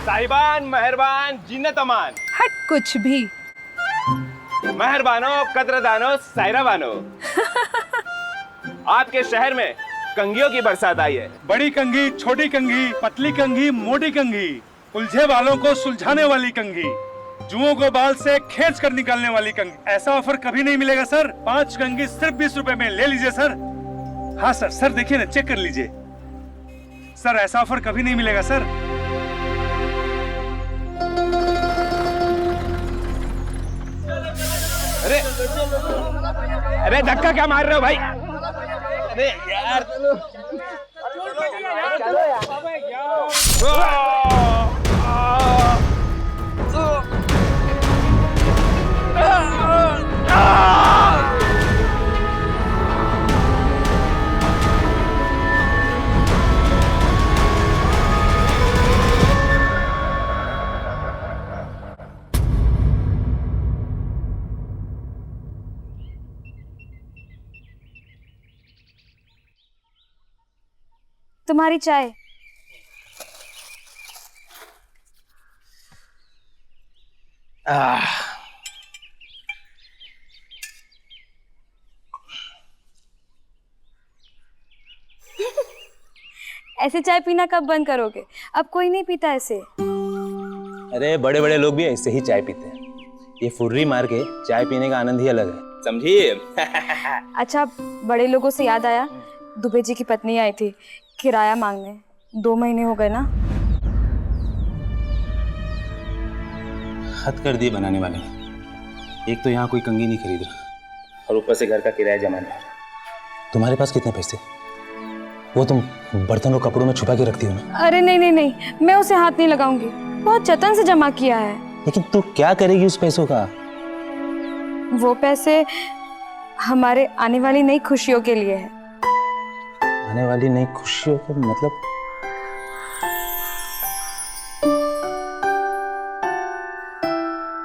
साहिबान मेहरबान जिन्नत अमान। हट कुछ भी। मेहरबानो कदरदानो सायराबानो। आपके शहर में कंघियों की बरसात आई है। बड़ी कंघी, छोटी कंघी, पतली कंघी, मोटी कंघी, उलझे बालों को सुलझाने वाली कंघी, जुओं को बाल से खींच कर निकालने वाली कंघी। ऐसा ऑफर कभी नहीं मिलेगा सर। 5 कंघी सिर्फ 20 रुपए में, ले लीजिए सर। हाँ सर, सर देखिए ना, चेक कर लीजिए सर, ऐसा ऑफर कभी नहीं मिलेगा सर। अरे अरे धक्का क्या मार रहे हो भाई? अरे यार तुम्हारी चाय। ऐसे चाय पीना कब बंद करोगे? अब कोई नहीं पीता ऐसे। अरे बड़े बड़े लोग भी ऐसे ही चाय पीते हैं। ये फुर्री मार के चाय पीने का आनंद ही अलग है, समझिए। अच्छा, बड़े लोगों से याद आया, दुबे जी की पत्नी आई थी किराया मांगने। 2 महीने हो गए ना। हद कर दिए बनाने वाले। एक तो यहाँ कोई कंघी नहीं खरीद रहा और ऊपर से घर का किराया जमा नहीं। तुम्हारे पास कितने पैसे? वो तुम बर्तन और कपड़ों में छुपा के रखती हो ना। अरे नहीं नहीं नहीं, मैं उसे हाथ नहीं लगाऊंगी। बहुत जतन से जमा किया है। लेकिन तू क्या करेगी उस पैसों का? वो पैसे हमारे आने वाली नई खुशियों के लिए है। आने वाली नई खुशियों का मतलब?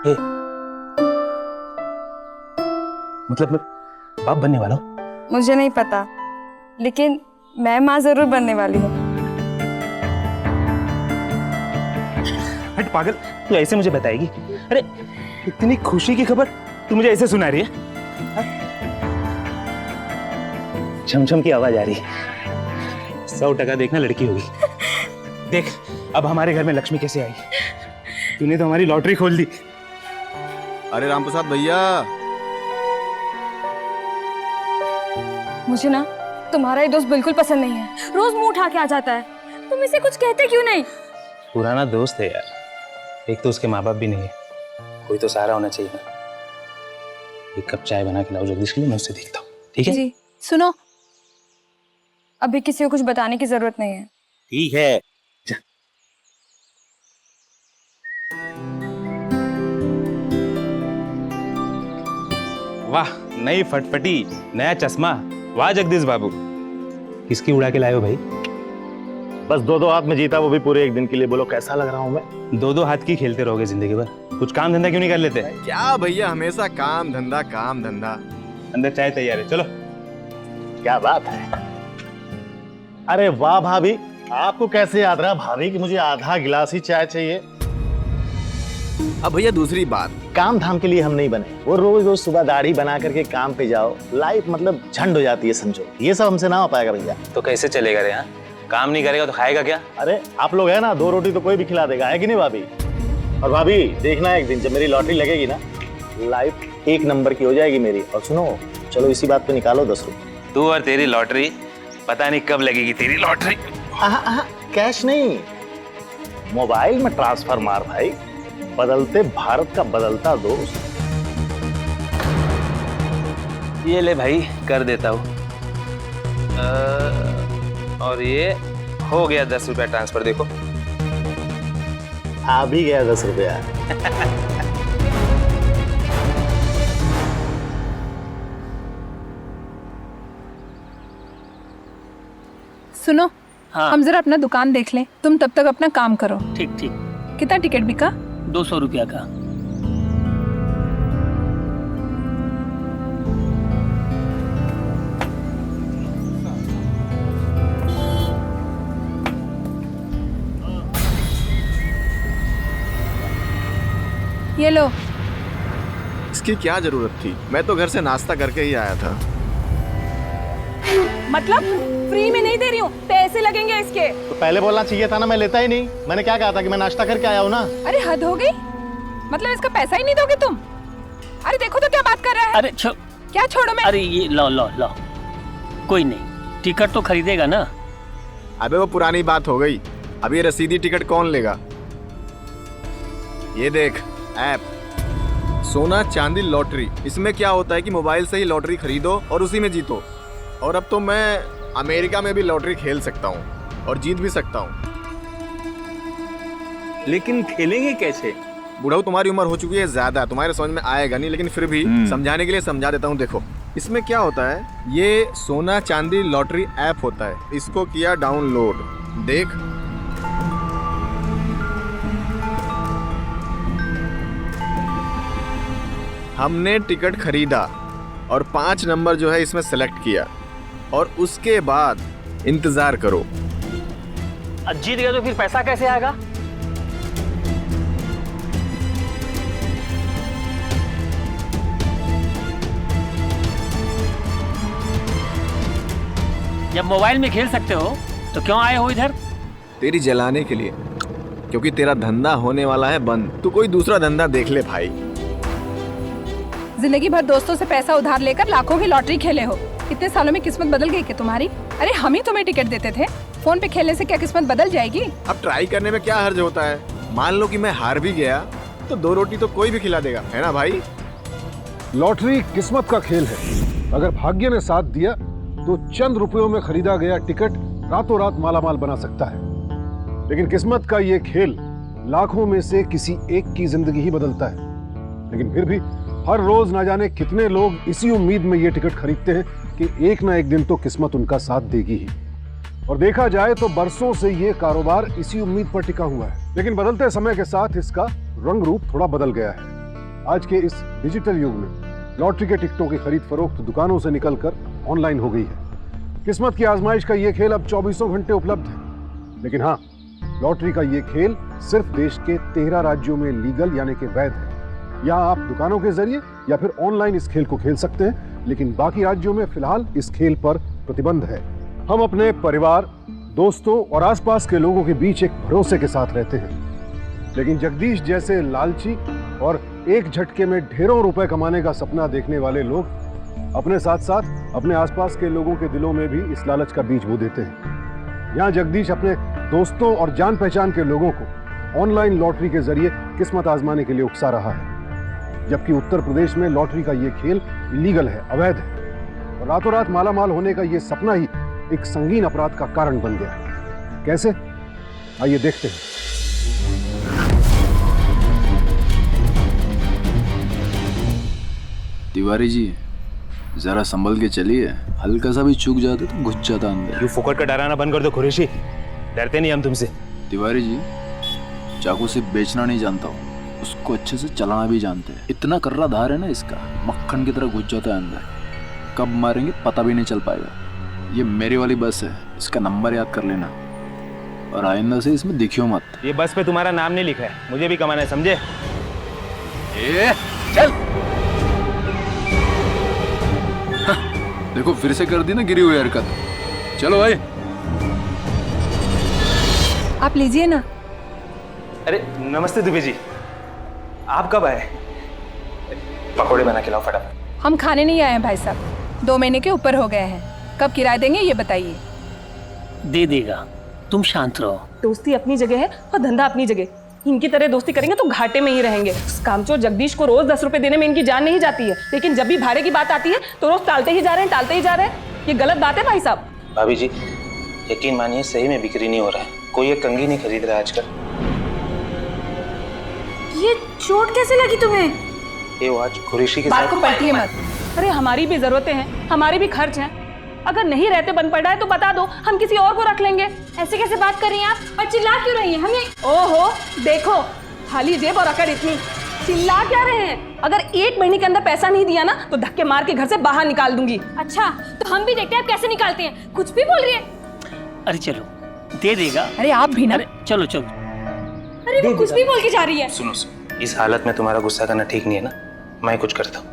ए, मतलब मैं बाप बनने वाला हूँ? मुझे नहीं पता, लेकिन मैं माँ जरूर बनने वाली हूँ। हट पागल, तू ऐसे मुझे बताएगी? अरे इतनी खुशी की खबर तू मुझे ऐसे सुना रही है? छमछम की आवाज आ रही है। 100% देखना लड़की होगी। देख अब हमारे घर में लक्ष्मी कैसे आई। तूने तो हमारी लॉटरी खोल दी। अरे रामप्रसाद भैया, मुझे ना तुम्हारा ये दोस्त बिल्कुल पसंद नहीं है। रोज मुंह उठा के आ जाता है। तुम इसे कुछ कहते क्यों नहीं? पुराना दोस्त है यार। एक तो उसके माँ बाप भी नहीं है, कोई तो सहारा होना चाहिए ना। एक कप चाय बना के लाओ जगदीश के लिए, मैं उससे देखता हूँ, ठीक है? जी सुनो, अभी किसी को कुछ बताने की जरूरत नहीं है। ठीक है। वाह, नई फटफटी, नया चश्मा। वाह जगदीश बाबू, किसकी उड़ा के लाए हो भाई? बस 2-2 हाथ में जीता, वो भी पूरे एक दिन के लिए। बोलो कैसा लग रहा हूँ मैं? 2-2 हाथ की खेलते रहोगे जिंदगी भर? कुछ काम धंधा क्यों नहीं कर लेते? क्या भैया, हमेशा काम धंधा काम धंधा। अंदर चाय तैयार है, चलो। क्या बात है। अरे वाह भाभी, आपको कैसे याद रहा भाभी कि मुझे आधा गिलास ही चाय चाहिए? अब भैया दूसरी बात, काम धाम के लिए हम नहीं बने। वो रोज रोज सुबह दाढ़ी बना करके काम पे जाओ, लाइफ मतलब झंड हो जाती है समझो। ये सब हमसे ना हो पाएगा भैया। तो कैसे चलेगा रे? काम नहीं करेगा तो खाएगा क्या? अरे आप लोग है ना, 2 रोटी तो कोई भी खिला देगा, है कि नहीं भाभी? और भाभी देखना, एक दिन जब मेरी लॉटरी लगेगी ना, लाइफ 1 नंबर की हो जाएगी मेरी। और सुनो, चलो इसी बात पे निकालो 10 रुपए। तू और तेरी लॉटरी, पता नहीं कब लगेगी तेरी लॉटरी। कैश नहीं, मोबाइल में ट्रांसफर मार भाई। बदलते भारत का बदलता दोस्त। ये ले भाई, कर देता हूँ। और ये हो गया 10 रुपया ट्रांसफर, देखो। आ भी गया 10 रुपया। सुनो, हाँ। हम जरा अपना दुकान देख लें, तुम तब तक अपना काम करो। ठीक ठीक। कितना टिकट बिका? 200 रुपया का। ये लो। इसकी क्या जरूरत थी? मैं तो घर से नाश्ता करके ही आया था। मतलब फ्री में नहीं दे रही हूँ, पैसे लगेंगे इसके। तो पहले बोलना चाहिए था ना, मैं लेता ही नहीं। मैंने क्या कहा था कि मैं नाश्ता करके आया हूँ ना। अरे हद हो गई, मतलब इसका पैसा ही नहीं दोगे तुम? अरे देखो तो क्या बात कर रहा है। अरे क्या छोड़ो मैं? अरे ये लो लो लो, कोई नहीं, टिकट तो खरीदेगा ना। अबे वो पुरानी बात हो गई, अब ये रसीदी टिकट कौन लेगा? ये देख ऐप सोना चांदी लॉटरी। इसमें क्या होता है कि मोबाइल से ही लॉटरी खरीदो और उसी में जीतो। और अब तो मैं अमेरिका में भी लॉटरी खेल सकता हूँ और जीत भी सकता हूँ। लेकिन खेलेंगे कैसे? बुढ़ाऊ तुम्हारी उम्र हो चुकी है ज्यादा, तुम्हारे समझ में आएगा नहीं, लेकिन फिर भी समझाने के लिए समझा देता हूँ। देखो इसमें क्या होता है, ये सोना चांदी लॉटरी ऐप होता है, इसको किया डाउनलोड। देख हमने टिकट खरीदा और 5 नंबर जो है इसमें सेलेक्ट किया और उसके बाद इंतजार करो। जीत गया तो फिर पैसा कैसे आएगा? जब मोबाइल में खेल सकते हो तो क्यों आए हो इधर? तेरी जलाने के लिए, क्योंकि तेरा धंधा होने वाला है बंद। तू कोई दूसरा धंधा देख ले भाई। जिंदगी भर दोस्तों से पैसा उधार लेकर लाखों की लॉटरी खेले हो, इतने सालों में किस्मत बदल गई क्या तुम्हारी? अरे हम ही तुम्हें टिकट देते थे, फोन पे खेलने से क्या किस्मत बदल जाएगी? अब ट्राई करने में क्या हर्ज होता है? मान लो कि मैं हार भी गया तो 2 रोटी तो कोई भी खिला देगा, है ना भाई? लॉटरी किस्मत का खेल है। अगर भाग्य ने साथ दिया तो चंद रुपयों में खरीदा गया टिकट रातों रात मालामाल बना सकता है, लेकिन किस्मत का ये खेल लाखों में से किसी एक की जिंदगी ही बदलता है। लेकिन फिर भी हर रोज ना जाने कितने लोग इसी उम्मीद में ये टिकट खरीदते हैं कि एक ना एक दिन तो किस्मत उनका साथ देगी ही। और देखा जाए तो बरसों से ये कारोबार इसी उम्मीद पर टिका हुआ है, लेकिन बदलते समय के साथ इसका रंग रूप थोड़ा बदल गया है। आज के इस डिजिटल युग में लॉटरी के टिकटों की खरीद फरोख्त दुकानों से निकलकर ऑनलाइन हो गई है। किस्मत की आजमाइश का ये खेल अब 24 घंटे उपलब्ध है, लेकिन हाँ, लॉटरी का ये खेल सिर्फ देश के 13 राज्यों में लीगल यानी कि वैध है। यहाँ आप दुकानों के जरिए या फिर ऑनलाइन इस खेल को खेल सकते हैं, लेकिन बाकी राज्यों में फिलहाल इस खेल पर प्रतिबंध है। हम अपने परिवार, दोस्तों और आसपास के लोगों के बीच एक भरोसे के साथ रहते हैं, लेकिन जगदीश जैसे लालची और एक झटके में ढेरों रुपए कमाने का सपना देखने वाले लोग अपने साथ साथ अपने आसपास के लोगों के दिलों में भी इस लालच का बीज बो देते हैं। यहाँ जगदीश अपने दोस्तों और जान पहचान के लोगों को ऑनलाइन लॉटरी के जरिए किस्मत आजमाने के लिए उकसा रहा है, जबकि उत्तर प्रदेश में लॉटरी का ये खेल इलीगल है, अवैध है, और रातों रात मालामाल होने का ये सपना ही एक संगीन अपराध का कारण बन गया है। कैसे? आइए देखते हैं। तिवारी जी जरा संभल के चलिए, हल्का सा भी चूक जाते तो घुस जाता अंदर। यू फोकट का डराना बंद कर दो कुरैशी, डरते नहीं हम तुमसे। तिवारी जी चाकू से बेचना नहीं जानता हूँ, उसको अच्छे से चलाना भी जानते हैं। इतना कर्रा धार है ना इसका, मक्खन की तरह घुस जाता है अंदर, कब मारेंगे पता भी नहीं चल पाएगा। ये मेरी वाली बस है, इसका नंबर याद कर लेना और आइंदा से इसमें दिखियो मत। ये बस पे तुम्हारा नाम नहीं लिखा है, मुझे भी कमाना है, समझे? चल देखो फिर से कर दी ना गिरी हुई हरकत। चलो भाई। आप लीजिए ना। अरे नमस्ते दुबे जी, आप कब आए? पकौड़े बना के लाओ फटाफट। हम खाने नहीं आए हैं भाई साहब, 2 महीने के ऊपर हो गए हैं। कब किराया देंगे ये बताइए। दे देगा, तुम शांत रहो। दोस्ती अपनी जगह है और धंधा अपनी जगह। इनकी तरह दोस्ती करेंगे तो घाटे में ही रहेंगे। कामचोर जगदीश को रोज 10 रुपए देने में इनकी जान नहीं जाती है, लेकिन जब भी भाड़े की बात आती है तो रोज टालते ही जा रहे हैं। ये गलत बात है भाई साहब। भाभी जी यकीन मानिए, सही में बिक्री नहीं हो रहा है, कोई एक कंघी नहीं खरीद रहा आजकल। ये चोट कैसे लगी तुम्हें? ये वो आज कुरैशी के बात साथ। को पलटिए मत। अरे हमारी भी जरूरतें हैं, हमारे भी खर्च हैं। अगर नहीं रहते बन पड़ा है तो बता दो, हम किसी और को रख लेंगे। ऐसे कैसे बात कर रही हैं आप? और चिल्ला क्यों रही हैं? हमें ओहो देखो, खाली जेब और अकड़ इतनी, चिल्ला क्या रहे हैं? अगर 1 महीने के अंदर पैसा नहीं दिया ना तो धक्के मार के घर से बाहर निकाल दूंगी। अच्छा तो हम भी देखते हैं आप कैसे निकालते हैं। कुछ भी बोल रही है। अरे चलो दे देगा। अरे आप भी ना। अरे चलो चलो। अरे वो कुछ भी बोल के जा रही है। सुनो सुनो, इस हालत में तुम्हारा गुस्सा करना ठीक नहीं है ना, मैं कुछ करता हूं।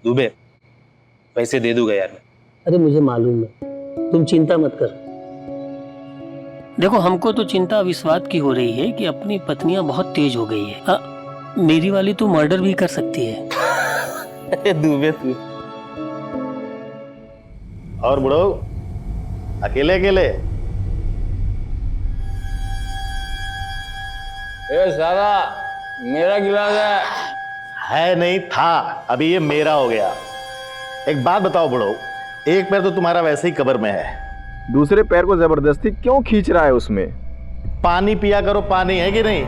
दुबे, पैसे दे दूंगा यार मैं। अरे मुझे मालूम है, तुम चिंता मत कर। देखो, हमको तो चिंता विश्वास की हो रही है कि अपनी पत्नियां बहुत तेज हो गई है। मेरी वाली तो मर्डर भी कर सकती है। अरे दुबे तू और बुढ़ो अकेले अकेले? सारा मेरा गिलास है नहीं था, अभी ये मेरा हो गया। एक बात बताओ बुढ़ो, एक पैर तो तुम्हारा वैसे ही कब्र में है, दूसरे पैर को जबरदस्ती क्यों खींच रहा है उसमें? पानी पिया करो, पानी है कि नहीं?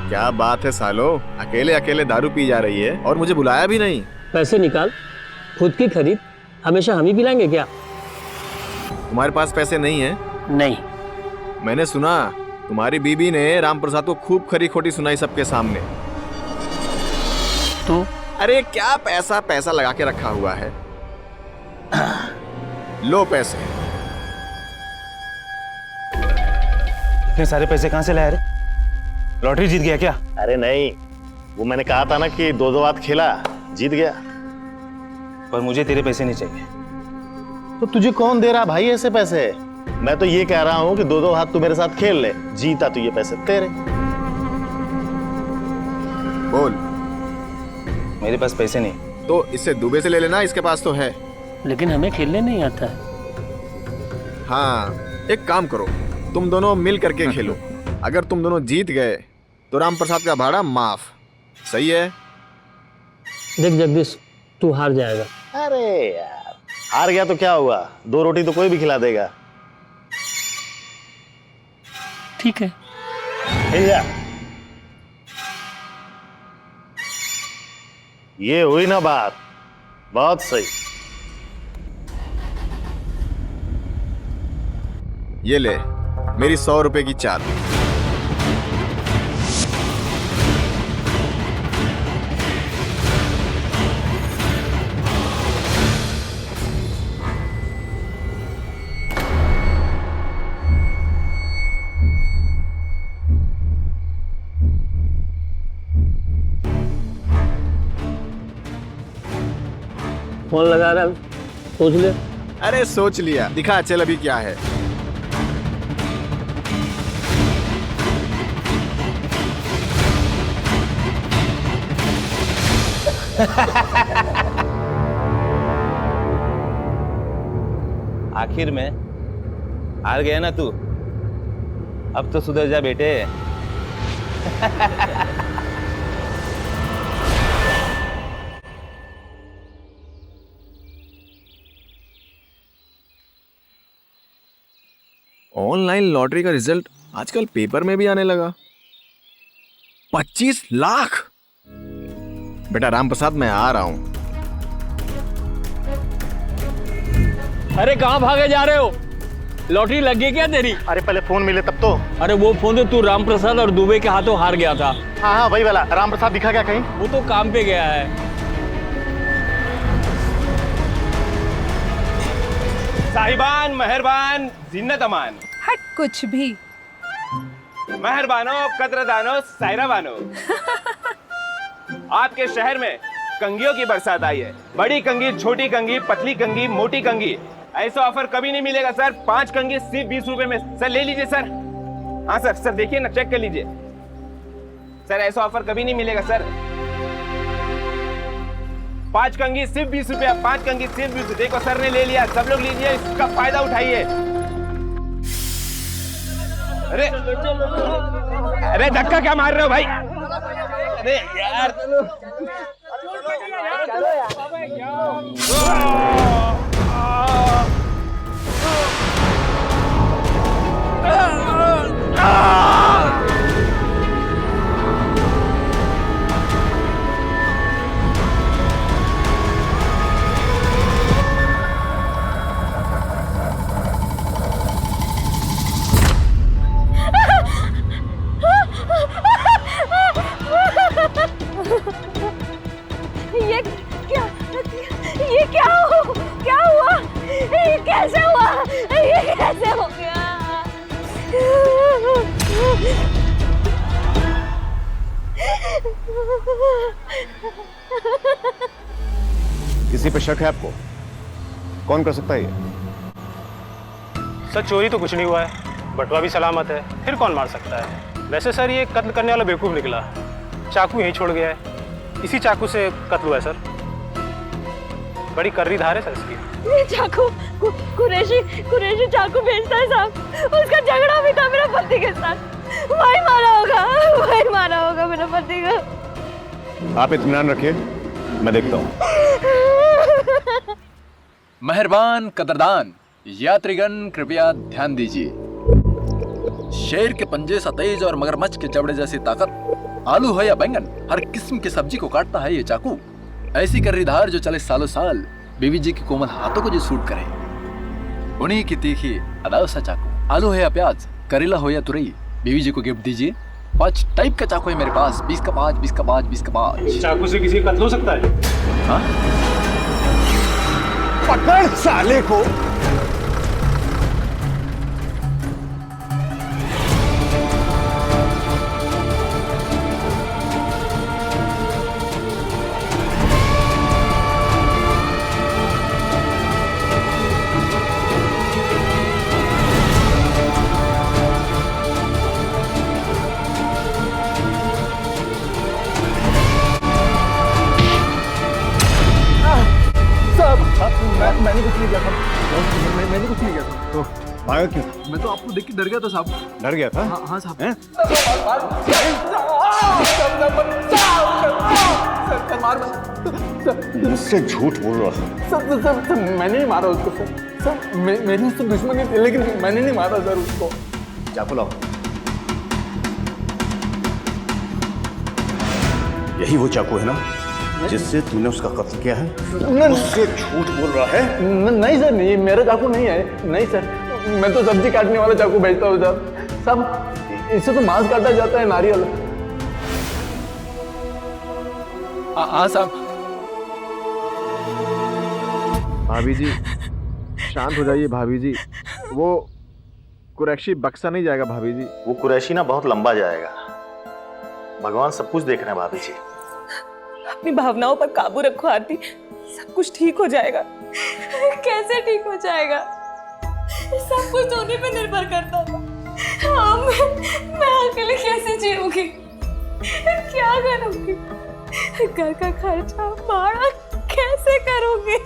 क्या बात है सालो, अकेले अकेले दारू पी जा रही है और मुझे बुलाया भी नहीं। पैसे निकाल, खुद की खरीद। हमेशा हम ही पिलाएंगे क्या? तुम्हारे पास पैसे नहीं है? नहीं। मैंने सुना तुम्हारी बीबी ने राम प्रसाद को खूब खरी खोटी सुनाई सबके सामने। तो अरे क्या पैसा पैसा लगा के रखा हुआ है। लो पैसे। इतने सारे पैसे कहां से लाया रे? लॉटरी जीत गया क्या? अरे नहीं, वो मैंने कहा था ना कि 2-2 हाथ खेला, जीत गया। पर मुझे तेरे पैसे नहीं चाहिए। तो तुझे कौन दे रहा भाई ऐसे पैसे? मैं तो ये कह रहा हूं कि 2-2 हाथ तू मेरे साथ खेल ले, जीता तो ये पैसे तेरे। बोल। मेरे पास पैसे नहीं। तो इससे दुबे से ले लेना, इसके पास तो है। लेकिन हमें खेलने नहीं आता है। हाँ, एक काम करो, तुम दोनों मिल करके खेलो। अगर तुम दोनों जीत गए तो राम प्रसाद का भाड़ा माफ। सही है? देख जगदीश, तू हार जाएगा। अरे यार, हार गया तो क्या हुआ? 2 रोटी तो कोई भी खिला देगा। ठीक है। हिल जा। ये हुई ना बात, बहुत सही। ये ले मेरी 100 रुपए की चाल। फोन लगा रहा है, सोच ले। अरे सोच लिया, दिखा चल अभी क्या है। आखिर में हार गया ना तू, अब तो सुधर जा बेटे। ऑनलाइन लॉटरी का रिजल्ट आजकल पेपर में भी आने लगा। 25 लाख। बेटा राम प्रसाद, मैं आ रहा हूं। अरे कहाँ भागे जा रहे हो? लॉटरी लग गई क्या तेरी? अरे पहले फोन मिले तब तो। अरे वो फोन तो तू राम प्रसाद और दुबे के हाथों हार गया था। हाँ हाँ वही वाला। राम प्रसाद दिखा क्या कहीं? वो तो काम पे गया है। साहिबान, मेहरबान, जिन्नत अमान। हट कुछ भी। मेहरबानो, कदरदानो, सायराबानो। आपके शहर में कंगियों की बरसात आई है। बड़ी कंगी, छोटी कंगी, पतली कंगी, मोटी कंगी। ऐसा ऑफर कभी नहीं मिलेगा सर। 5 कंगी सिर्फ 20 रुपए में। सर ले लीजिए सर। हाँ सर, सर देखिए ना, चेक कर लीजिए सर। ऐसा ऑफर कभी नहीं मिलेगा सर। 5 कंगी सिर्फ 20 रुपया। 5 कंगी सिर्फ 20। देखो सर ने ले लिया, सब लोग लीजिए, इसका फायदा उठाइए। अरे अरे धक्का क्या मार रहे हो भाई? अरे यार ये क्या हुआ? ये कैसे हुआ? ये कैसे हो गया? किसी पे शक है आपको? कौन कर सकता है ये? सर चोरी तो कुछ नहीं हुआ है, बटुआ भी सलामत है, फिर कौन मार सकता है? वैसे सर ये कत्ल करने वाला बेवकूफ़ निकला, चाकू यहीं छोड़ गया है, इसी चाकू से कत्ल हुआ है सर। बड़ी कर्री धार है सर इसकी। ये चाकू कुरैशी चाकू बेचता है साहब। उसका झगड़ा भी था मेरे पति के साथ। वही मारा होगा मेरे पति को। आप इत्मीनान रखिए, मैं देखता हूँ। मेहरबान कदरदान यात्रीगण कृपया ध्यान दीजिए। शेर के पंजे सा तेज और मगरमच्छ के जबड़े जैसी ताकत, आलू हो या बैंगन, हर किस्म की सब्जी को काटता है ये चाकू। ऐसी कर्रीधार जो चले सालों साल, बीवी जी के कोमल हाथों को जो सूट करे, उन्हीं की तीखी अदाव सा चाकू। आलू हो या प्याज, करेला हो या तुरई, बीवी जी को गिफ्ट दीजिए। 5 टाइप का चाकू है मेरे पास, 20 का 5, 20 का 5, 20 का 5। चाकू से किसी का कत्ल हो सकता है? हाँ? पकड़ साले को। मैंने कुछ नहीं किया था। मैंने कुछ नहीं किया था। तो भागा क्यों? मैं तो आपको देख के डर गया था साहब। डर गया था? हाँ साहब। मुझसे झूठ बोल रहा है। सर मैंने नहीं मारा उसको सर। सर मेरी उससे दुश्मनी थी, लेकिन मैंने नहीं मारा सर उसको। चाकू लाओ। यही वो चाकू है ना जिससे तूने उसका कत्ल किया है? मुझसे झूठ बोल रहा है? नहीं सर, नहीं, मेरा चाकू नहीं है। नहीं सर, मैं तो सब्जी काटने वाला चाकू बेचता हूँ सर। सब इससे तो मांस काटा जाता है, नारियल। हाँ साहब। भाभी जी शांत हो जाइए भाभी जी। वो कुरैशी बक्सा नहीं जाएगा भाभी जी। वो कुरैशी ना बहुत लंबा जाएगा। भगवान सब कुछ देख रहे हैं भाभी जी। अपनी भावनाओं पर काबू रखो आरती, सब कुछ ठीक हो जाएगा। कैसे ठीक हो जाएगा? सब कुछ उन्हीं पे निर्भर करता था। हाँ, मैं अकेले कैसे जीऊंगी? क्या करूंगी? घर का खर्चा भाड़ा कैसे करूंगी?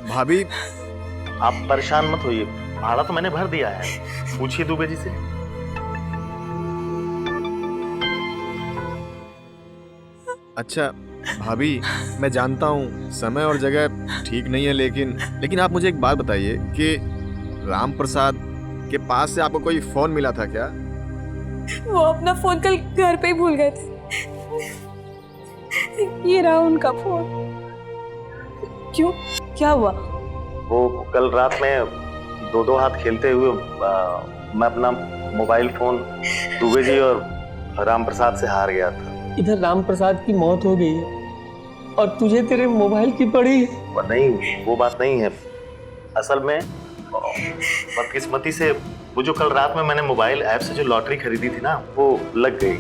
भाभी आप परेशान मत होइए, भाड़ा तो मैंने भर दिया है। पूछिए दुबे जी से। अच्छा भाभी, मैं जानता हूँ समय और जगह ठीक नहीं है, लेकिन आप मुझे एक बात बताइए कि राम प्रसाद के पास से आपको कोई फोन मिला था क्या? वो अपना फोन कल घर पे ही भूल गए थे। ये रहा उनका फोन। क्यों, क्या हुआ? वो कल रात में दो हाथ खेलते हुए मैं अपना मोबाइल फोन दुबे जी और राम प्रसाद से हार गया था। इधर राम प्रसाद की मौत हो गई है और तुझे तेरे मोबाइल की पड़ी। नहीं, वो बात नहीं है। असल में बदकिस्मती से वो जो कल रात में मैंने मोबाइल ऐप से जो लॉटरी खरीदी थी ना, वो लग गई।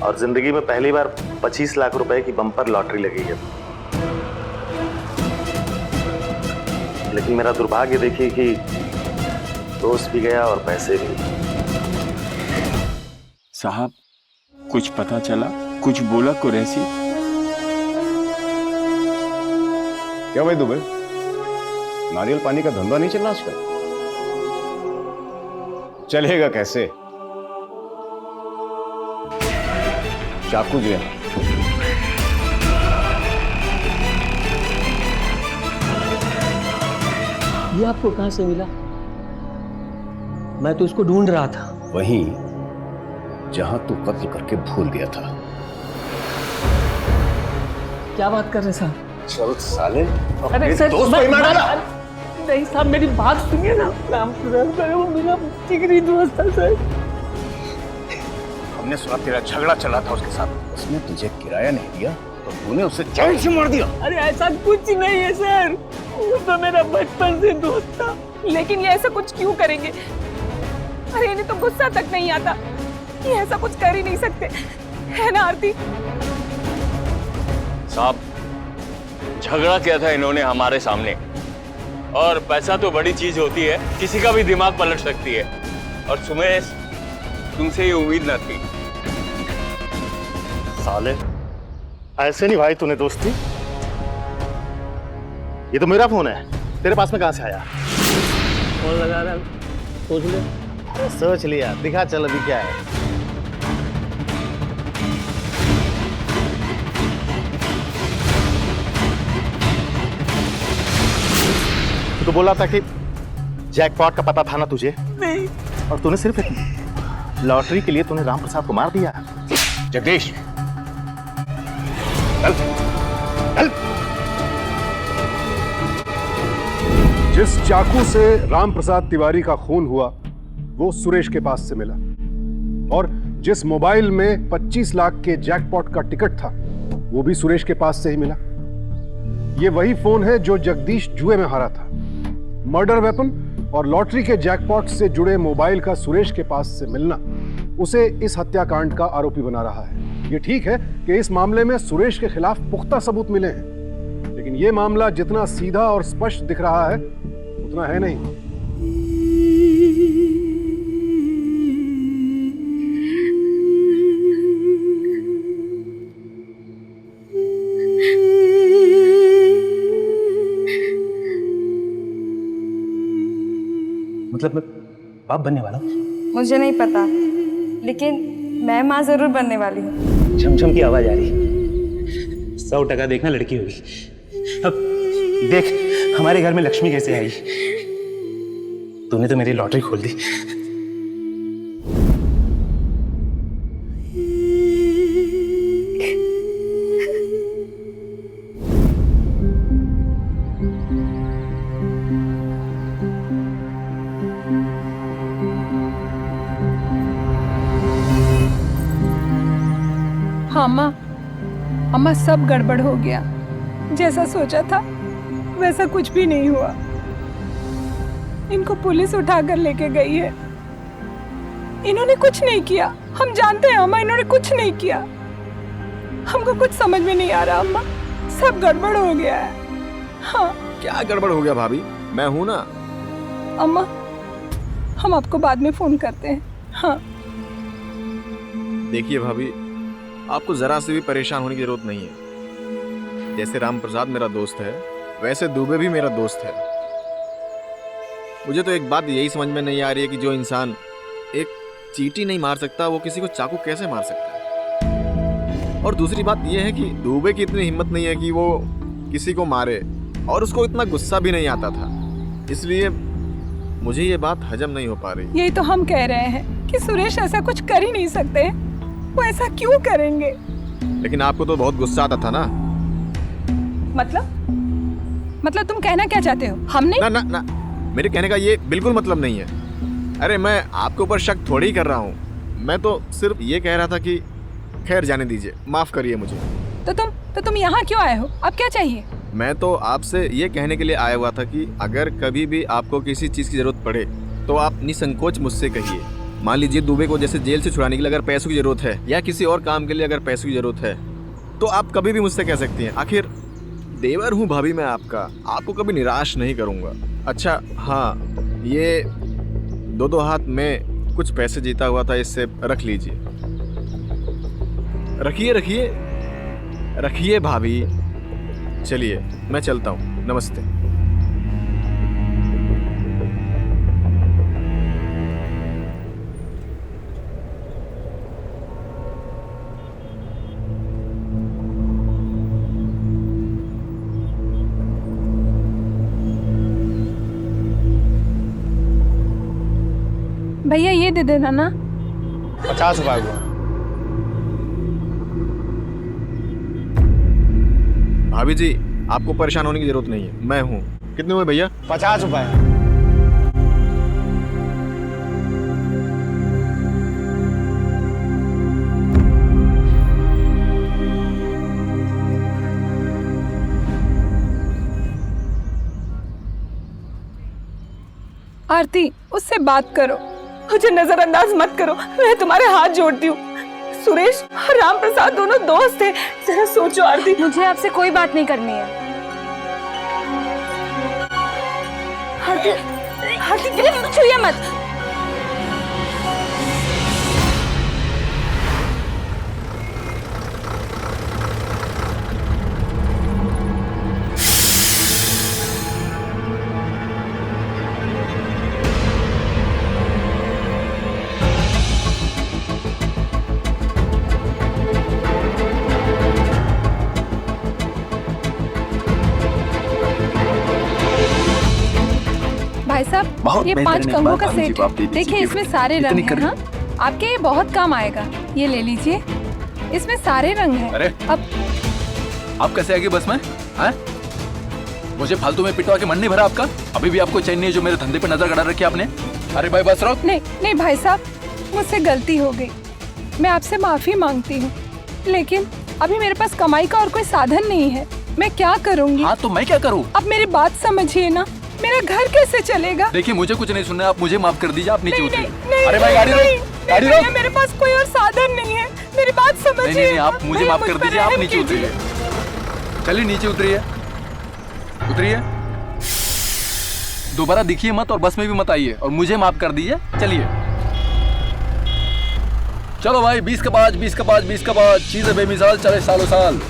और जिंदगी में पहली बार 25 लाख रुपए की बम्पर लॉटरी लगी है। लेकिन मेरा दुर्भाग्य देखिए कि दोस्त भी गया और पैसे भी। साहब कुछ पता चला? कुछ बोला कुरैशी? क्या भाई दुबे, नारियल पानी का धंधा नहीं चल रहा आजकल? चलेगा कैसे? चाकू जो है ये आपको कहां से मिला? मैं तो इसको ढूंढ रहा था। वहीं जहां तू कत्ल करके भूल गया था। क्या बात कर रहे साहब? चल साले, अरे सर, दोस्त को ही मार डाला। नहीं साहब, मेरी बात सुनिए ना। राम प्रसाद वो मेरा जिगरी दोस्त था सर। हमने सुना तेरा झगड़ा चला था उसके साथ। उसने तुझे किराया नहीं दिया तो तूने उसे जान से मार दिया। अरे ऐसा कुछ नहीं है सर, वो तो मेरा बचपन से दोस्त था। लेकिन ये ऐसा कुछ क्यों करेंगे? अरे इन्हें तो गुस्सा तक नहीं आता, ये ऐसा कुछ कर ही नहीं सकते, है ना आरती? साहब, झगड़ा किया था इन्होंने हमारे सामने, और पैसा तो बड़ी चीज होती है, किसी का भी दिमाग पलट सकती है। और सुमेश, तुमसे ये उम्मीद न थी। साले, ऐसे नहीं भाई तूने दोस्ती। ये तो मेरा फोन है, तेरे पास में कहां से आया? कौन लगा रहा है? सोच ले। सोच लिया, दिखा चल अभी क्या है। तो बोला था कि जैकपॉट का पता था ना तुझे? नहीं। और तूने सिर्फ एक लॉटरी के लिए तूने राम प्रसाद को मार दिया। जगदीश, चल चल। जिस चाकू से राम प्रसाद तिवारी का खून हुआ वो सुरेश के पास से मिला, और जिस मोबाइल में 25 लाख के जैकपॉट का टिकट था वो भी सुरेश के पास से ही मिला। ये वही फोन है जो जगदीश जुए में हारा था। मर्डर वेपन और लॉटरी के जैकपॉट से जुड़े मोबाइल का सुरेश के पास से मिलना उसे इस हत्याकांड का आरोपी बना रहा है। ये ठीक है कि इस मामले में सुरेश के खिलाफ पुख्ता सबूत मिले हैं, लेकिन ये मामला जितना सीधा और स्पष्ट दिख रहा है उतना है नहीं। मतलब मैं बाप बनने वाला हूँ? मुझे नहीं पता, लेकिन मैं माँ जरूर बनने वाली हूँ। झमझम की आवाज आ रही है। 100% देखना लड़की होगी। अब देख हमारे घर में लक्ष्मी कैसे आई। तूने तो मेरी लॉटरी खोल दी। हाँ अम्मा, अम्मा सब गड़बड़ हो गया। जैसा सोचा था वैसा कुछ भी नहीं हुआ। इनको पुलिस उठाकर लेके गई है। इन्होंने कुछ नहीं किया, हम जानते हैं अम्मा, इन्होंने कुछ नहीं किया। हमको कुछ समझ में नहीं आ रहा अम्मा, सब गड़बड़ हो गया है। हाँ। क्या गड़बड़ हो गया भाभी? मैं हूं ना। अम्मा, हम आपको बाद में फोन करते हैं। हाँ। देखिए भाभी, आपको जरा से भी परेशान होने की जरूरत नहीं है। जैसे राम प्रसाद मेरा दोस्त है, वैसे दुबे भी मेरा दोस्त है। मुझे तो एक बात यही समझ में नहीं आ रही है कि जो इंसान एक चींटी नहीं मार सकता वो किसी को चाकू कैसे मार सकता है। और दूसरी बात यह है कि दुबे की इतनी हिम्मत नहीं है कि वो किसी को मारे, और उसको इतना गुस्सा भी नहीं आता था। इसलिए मुझे ये बात हजम नहीं हो पा रही। यही तो हम कह रहे हैं कि सुरेश ऐसा कुछ कर ही नहीं सकते। वो ऐसा क्यों करेंगे? लेकिन आपको तो बहुत गुस्सा आता था ना। मतलब तुम कहना क्या चाहते हो? हमने ना, मेरे कहने का ये बिल्कुल मतलब नहीं है। अरे मैं आपके ऊपर शक थोड़ी ही कर रहा हूँ। मैं तो सिर्फ ये कह रहा था कि खैर जाने दीजिए, माफ करिए मुझे। तो तुम यहाँ क्यों आए हो? अब क्या चाहिए? मैं तो आपसे ये कहने के लिए आया हुआ था कि अगर कभी भी आपको किसी चीज की जरूरत पड़े तो आप निसंकोच मुझसे कहिए। मान लीजिए दुबे को जैसे जेल से छुड़ाने के लिए अगर पैसों की जरूरत है, या किसी और काम के लिए अगर पैसों की जरूरत है, तो आप कभी भी मुझसे कह सकती हैं। आखिर देवर हूँ भाभी मैं आपका, आपको कभी निराश नहीं करूँगा। अच्छा हाँ, ये दो हाथ में कुछ पैसे जीता हुआ था, इससे रख लीजिए। रखिए भाभी। चलिए मैं चलता हूँ, नमस्ते। भैया ये दे देना ना। 50 रुपए हुआ। भाभी जी, आपको परेशान होने की जरूरत नहीं है, मैं हूँ। कितने हुए भैया? 50 रुपए। आरती, उससे बात करो। मुझे नजरअंदाज मत करो, मैं तुम्हारे हाथ जोड़ती हूँ। सुरेश और राम प्रसाद दोनों दोस्त थे। जरा सोचो आरती। मुझे आपसे कोई बात नहीं करनी है। आरती, आरती छुइए मत। भाई साहब, ये 5 कंगों का सेट है। देखिए, इसमें सारे रंग हैं। हाँ? आपके ये बहुत काम आएगा। ये ले लीजिए, इसमें सारे रंग हैं। अरे अब आप कैसे आगे बस में? हैं? मुझे फालतू में पिटवा के मन नहीं भरा आपका? अभी भी आपको चैन नहीं है जो मेरे धंधे पे नजर गड़ा रखी आपने? अरे भाई बस रहो। नहीं नहीं भाई साहब, मुझसे गलती हो गई। मैं आपसे माफी मांगती हूँ, लेकिन अभी मेरे पास कमाई का और कोई साधन नहीं है। मैं क्या करूँगी? हाँ तो मैं क्या करूँ? अब मेरी बात समझिए ना, मेरा घर कैसे चलेगा? देखिए मुझे कुछ नहीं सुनना, आप मुझे माफ कर दीजिए, आप नीचे उतरिए। नहीं, अरे भाई गाड़ी रोक, गाड़ी रोक। मेरे पास कोई और साधन नहीं है, मेरी बात समझिए। नहीं, आप मुझे माफ कर दीजिए, आप नीचे उतरिए। चलिए नीचे उतरिए, उतरिए। दोबारा दिखिए मत और बस में भी मत आइए और मुझे माफ कर दीजिए। चलिए चलो भाई, 20 का बाज, 20 का बाज, 20 का बाज। चीजें बेमिसाल चले सालों साल।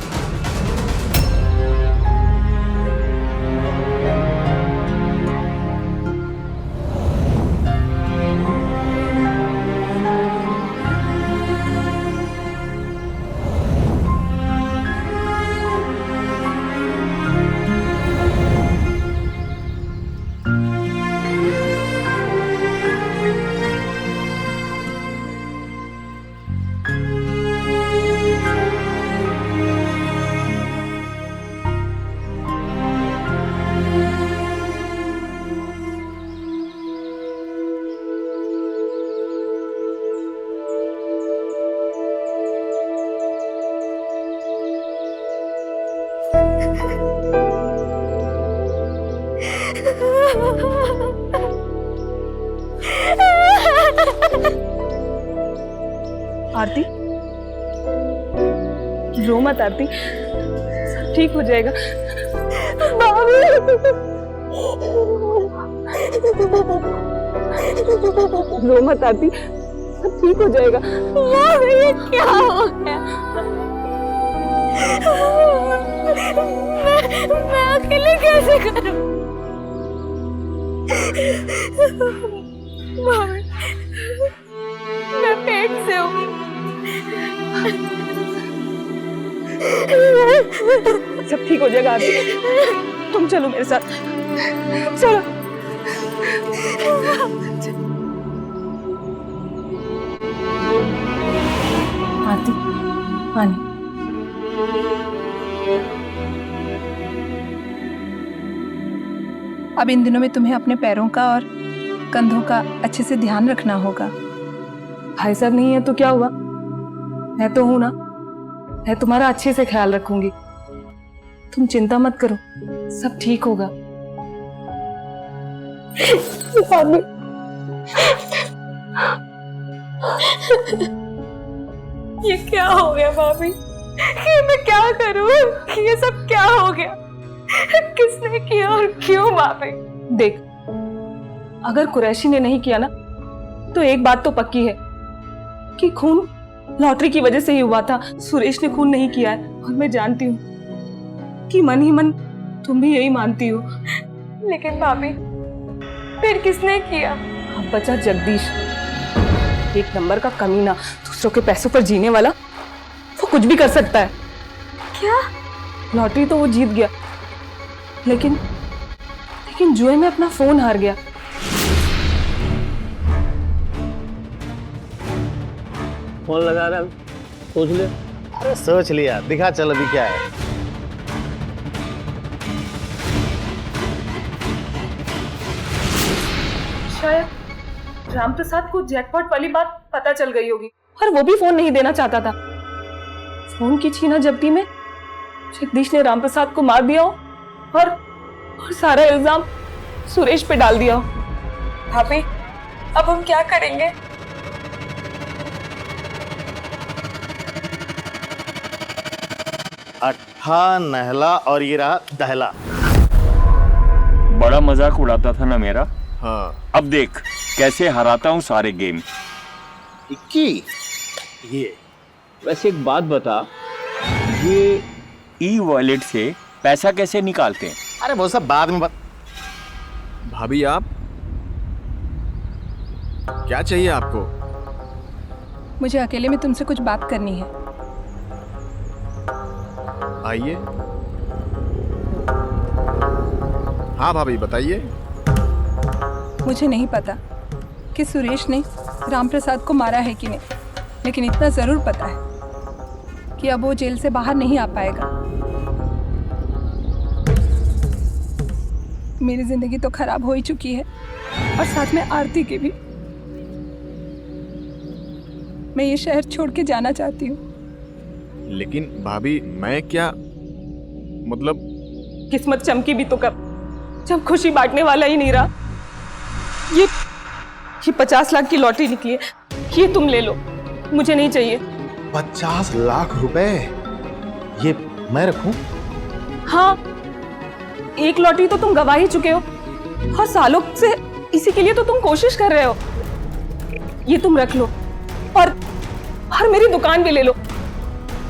आरती, रो मत आरती, सब ठीक हो जाएगा। रो मत आरती, सब ठीक हो जाएगा। ये क्या हो गया? मैं अकेले कैसे करूं? मैं पेट से हूँ। सब ठीक हो जाएगा आरती, तुम चलो मेरे साथ, चलो। आरती, पानी। अब इन दिनों में तुम्हें अपने पैरों का और कंधों का अच्छे से ध्यान रखना होगा। भाई साहब नहीं है तो क्या हुआ, मैं तो हूं ना, मैं तुम्हारा अच्छे से ख्याल रखूंगी। तुम चिंता मत करो, सब ठीक होगा। ये क्या हो गया भाभी? ये मैं क्या करूं? ये सब क्या हो गया? किसने किया और क्यों भाभी? देख, अगर कुरैशी ने नहीं किया ना, तो एक बात तो पक्की है कि खून लॉटरी की वजह से ही हुआ था। सुरेश ने खून नहीं किया है, और मैं जानती हूँ कि मन ही मन तुम भी यही मानती हो। लेकिन भाभी, फिर किसने किया? अब बचा जगदीश, एक नंबर का कमीना, दूसरों के पैसों पर जीने वाला। वो कुछ भी कर सकता है। क्या? लॉटरी तो वो जीत गया, लेकिन जुए में अपना फोन हार गया। फोन लगा रहा, सोच ले। अरे सोच लिया, दिखा चल अभी क्या है। शायद रामप्रसाद को जैकपॉट वाली बात पता चल गई होगी, और वो भी फोन नहीं देना चाहता था। फोन की छीना जब्ती में जगदीश ने रामप्रसाद को मार दिया हो, और सारा इल्जाम सुरेश पे डाल दिया हो। भाभी अब हम क्या करेंगे? अट्ठा नहला और ये रहा दहला। बड़ा मजाक उड़ाता था ना मेरा। हाँ। अब देख कैसे हराता हूँ सारे गेम। इक्की ये वैसे एक बात बता, ये ई वॉलेट से पैसा कैसे निकालते हैं? अरे वो सब बाद में भाभी आप क्या चाहिए आपको? मुझे अकेले में तुमसे कुछ बात करनी है। आइए। हाँ भाभी बताइए। मुझे नहीं पता कि सुरेश ने राम प्रसाद को मारा है कि नहीं, लेकिन इतना जरूर पता है कि अब वो जेल से बाहर नहीं आ पाएगा। मेरी जिंदगी तो खराब हो ही चुकी है और साथ में आरती की भी। मैं ये शहर छोड़ के जाना चाहती हूँ। लेकिन भाभी मैं क्या मतलब? किस्मत चमकी भी तो कब, जब खुशी बांटने वाला ही नहीं रहा। ये 50 लाख की लॉटरी निकली है, ये तुम ले लो, मुझे नहीं चाहिए। 50 लाख रुपए ये मैं रखूं? हाँ, एक लॉटरी तो तुम गवा ही चुके हो और सालों से इसी के लिए तो तुम कोशिश कर रहे हो। ये तुम रख लो और मेरी दुकान भी ले लो।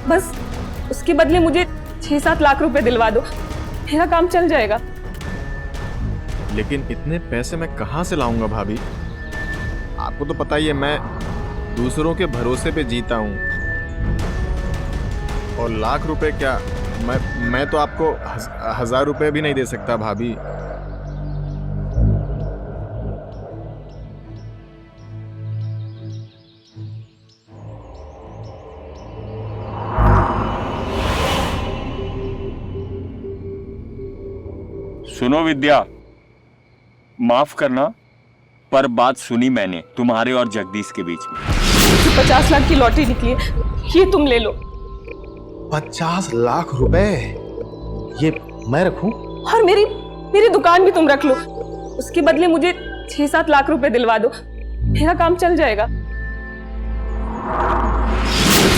बस उसके बदले मुझे 6-7 लाख रुपए दिलवा दो, मेरा काम चल जाएगा। लेकिन इतने पैसे मैं कहाँ से लाऊंगा भाभी? आपको तो पता ही है मैं दूसरों के भरोसे पे जीता हूँ। और लाख रुपए क्या, मैं तो आपको 1000 रुपए भी नहीं दे सकता भाभी। सुनो विद्या, माफ करना पर बात सुनी मैंने तुम्हारे और जगदीश के बीच में। 50 लाख की लॉटरी निकली है, ये तुम ले लो। 50 लाख रुपए ये मैं रखूं? और मेरी दुकान भी तुम रख लो, उसके बदले मुझे 6-7 लाख रुपए दिलवा दो, मेरा काम चल जाएगा।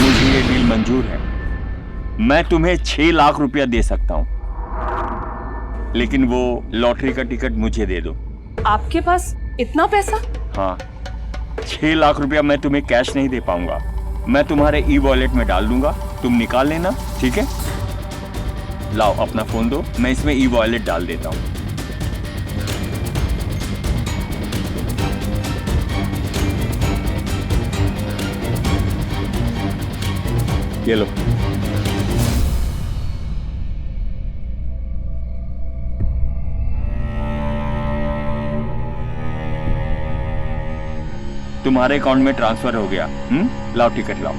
मुझे ये डील मंजूर है। मैं तुम्हें 6 लाख रुपया दे सकता हूँ, लेकिन वो लॉटरी का टिकट मुझे दे दो। आपके पास इतना पैसा? हाँ, 6 लाख रुपया मैं तुम्हें कैश नहीं दे पाऊंगा, मैं तुम्हारे ई वॉलेट में डाल दूंगा, तुम निकाल लेना, ठीक है? लाओ अपना फोन दो, मैं इसमें ई वॉलेट डाल देता हूँ। ये लो। तुम्हारे अकाउंट में ट्रांसफर हो गया। लाओ टिकट लाओ।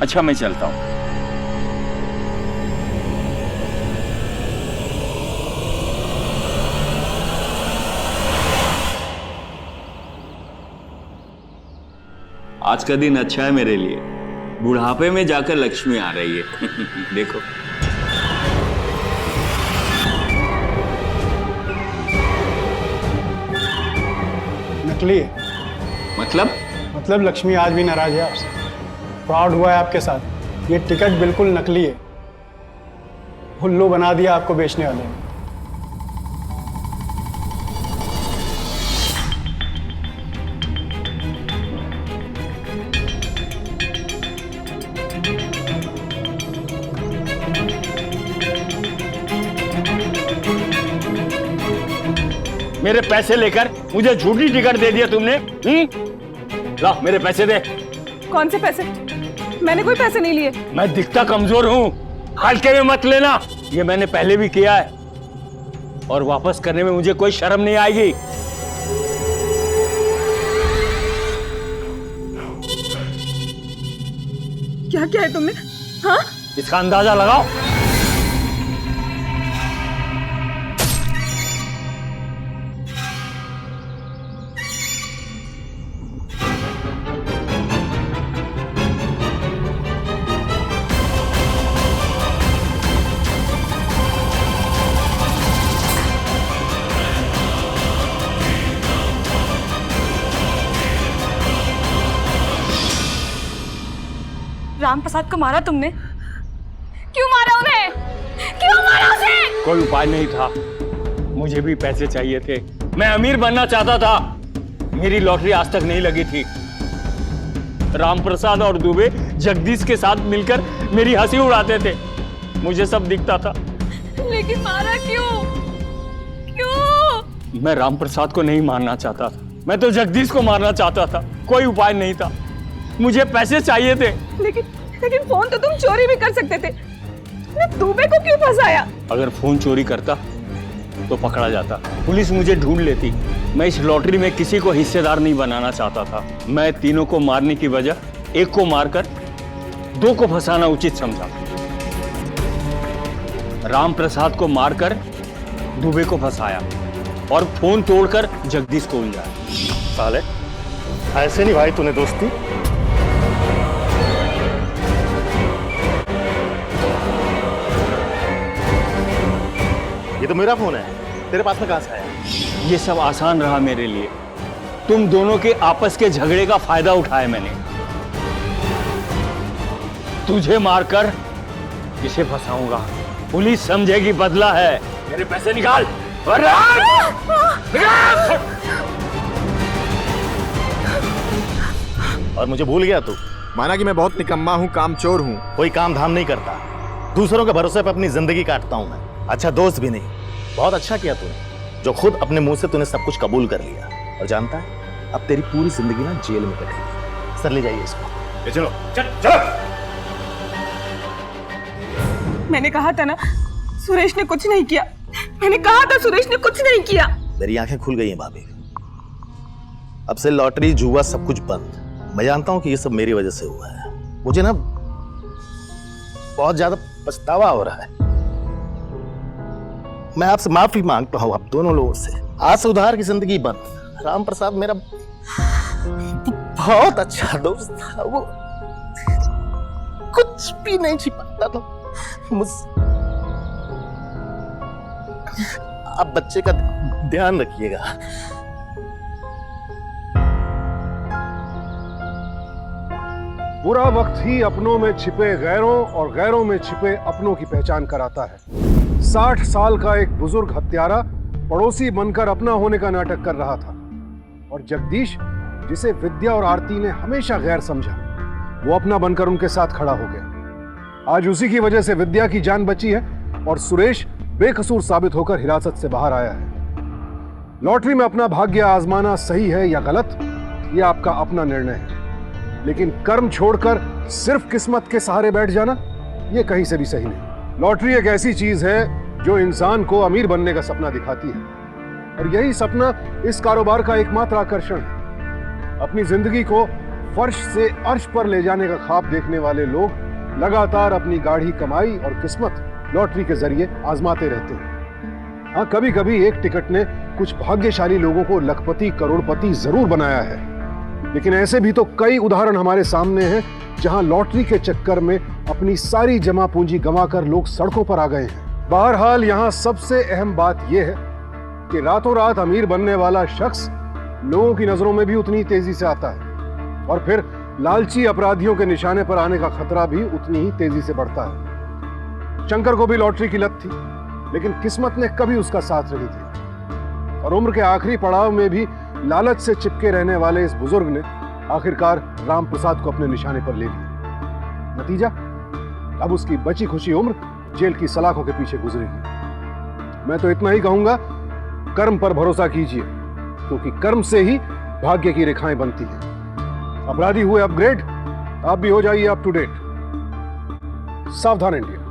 अच्छा मैं चलता हूं। आज का दिन अच्छा है मेरे लिए, बुढ़ापे में जाकर लक्ष्मी आ रही है। देखो नकली है। मतलब लक्ष्मी आज भी नाराज है आपसे, फ्रॉड हुआ है आपके साथ। ये टिकट बिल्कुल नकली है, उल्लू बना दिया आपको बेचने वाले ने। मेरे पैसे लेकर मुझे झूठी टिकट दे दिया तुमने। ला मेरे पैसे दे। कौन से पैसे? मैंने कोई पैसे नहीं लिए। मैं दिखता कमजोर हूँ, हल्के में मत लेना, ये मैंने पहले भी किया है और वापस करने में मुझे कोई शर्म नहीं आएगी। क्या क्या है तुमने? हाँ, इसका अंदाजा लगाओ। राम प्रसाद को मारा तुमने? क्यों मारा उन्हें? क्यों मारा उसे? कोई उपाय नहीं था, मुझे भी पैसे चाहिए थे, मैं अमीर बनना चाहता था। मेरी लॉटरी आज तक नहीं लगी थी। राम प्रसाद और दुबे जगदीश के साथ मिलकर मेरी हंसी उड़ाते थे, मुझे सब दिखता था। लेकिन मारा क्यों? क्यों? मैं राम प्रसाद को नहीं मारना चाहता था, मैं तो जगदीश को मारना चाहता था। कोई उपाय नहीं था, मुझे पैसे चाहिए थे। लेकिन फोन तो तुम चोरी भी कर सकते थे, दुबे को क्यों फंसाया? अगर फोन चोरी करता तो पकड़ा जाता, पुलिस मुझे ढूंढ लेती। मैं इस लॉटरी में किसी को हिस्सेदार नहीं बनाना चाहता था। मैं तीनों को मारने की बजाय एक को मारकर दो को फंसाना उचित समझा। राम प्रसाद को मारकर दुबे को फंसाया और फोन तोड़कर जगदीश को उलझाया। साले, ऐसे नहीं भाई तूने दोस्ती। ये तो मेरा फोन है, तेरे पास में कहां से आया? ये सब आसान रहा मेरे लिए। तुम दोनों के आपस के झगड़े का फायदा उठाया मैंने। तुझे मारकर इसे फंसाऊंगा, पुलिस समझेगी बदला है। मेरे पैसे निकाल। और मुझे भूल गया तू? माना कि मैं बहुत निकम्मा हूँ, कामचोर हूँ। कोई काम धाम नहीं करता, दूसरों के भरोसे पर अपनी जिंदगी काटता हूं मैं। अच्छा दोस्त भी नहीं। बहुत अच्छा किया तूने, जो खुद अपने मुंह से तूने सब कुछ कबूल कर लिया। और जानता है, अब तेरी पूरी जिंदगी ना जेल में कटेगी। सर ले जाइए इसको। ले चलो, चलो। मैंने कहा था ना, सुरेश ने कुछ नहीं किया। मैंने कहा था सुरेश ने कुछ नहीं किया। मेरी आंखें खुल गई हैं भाभी। अब से लॉटरी, जुआ सब कुछ बंद। मैं जानता हूं कि ये सब मेरी वजह से हुआ है। मुझे ना बहुत ज्यादा पछतावा हो रहा है। मैं आपसे माफी मांगता हूं, आप दोनों लोगों से। आज से उधार की जिंदगी बंद। राम प्रसाद मेरा बहुत अच्छा दोस्त था, वो कुछ भी नहीं छिपाता था मुझसे। आप बच्चे का ध्यान रखिएगा। बुरा वक्त ही अपनों में छिपे गैरों और गैरों में छिपे अपनों की पहचान कराता है। 60 साल का एक बुजुर्ग हत्यारा पड़ोसी बनकर अपना होने का नाटक कर रहा था, और जगदीश, जिसे विद्या और आरती ने हमेशा गैर समझा, वो अपना बनकर उनके साथ खड़ा हो गया। आज उसी की वजह से विद्या की जान बची है और सुरेश बेकसूर साबित होकर हिरासत से बाहर आया है। लॉटरी में अपना भाग्य आजमाना सही है या गलत, ये आपका अपना निर्णय है, लेकिन कर्म छोड़कर सिर्फ किस्मत के सहारे बैठ जाना, ये कहीं से भी सही नहीं। लॉटरी एक ऐसी चीज है जो इंसान को अमीर बनने का सपना दिखाती है, और यही सपना इस कारोबार का एकमात्र आकर्षण है। अपनी जिंदगी को फर्श से अर्श पर ले जाने का ख्वाब देखने वाले लोग लगातार अपनी गाढ़ी कमाई और किस्मत लॉटरी के जरिए आजमाते रहते हैं। हाँ, कभी कभी एक टिकट ने कुछ भाग्यशाली लोगों को लखपति करोड़पति जरूर बनाया है, लेकिन ऐसे भी तो कई उदाहरण हमारे सामने हैं जहां लॉटरी के चक्कर में अपनी सारी जमा पूंजी गंवाकर लोग सड़कों पर आ गए हैं। बहरहाल, यहां सबसे अहम बात यह है कि रातों रात अमीर बनने वाला शख्स लोगों की नजरों में भी उतनी तेजी से आता है, और फिर लालची अपराधियों के निशाने पर आने का खतरा भी उतनी ही तेजी से बढ़ता है। शंकर को भी लॉटरी की लत थी, लेकिन किस्मत ने कभी उसका साथ नहीं दिया, और उम्र के आखिरी पड़ाव में भी लालच से चिपके रहने वाले इस बुजुर्ग ने आखिरकार राम प्रसाद को अपने निशाने पर ले लिया। नतीजा, अब उसकी बची खुशी उम्र जेल की सलाखों के पीछे गुजरेगी। मैं तो इतना ही कहूंगा, कर्म पर भरोसा कीजिए, क्योंकि कर्म से ही भाग्य की रेखाएं बनती हैं। अपराधी हुए अपग्रेड, आप भी हो जाइए अप टू डेट। सावधान इंडिया।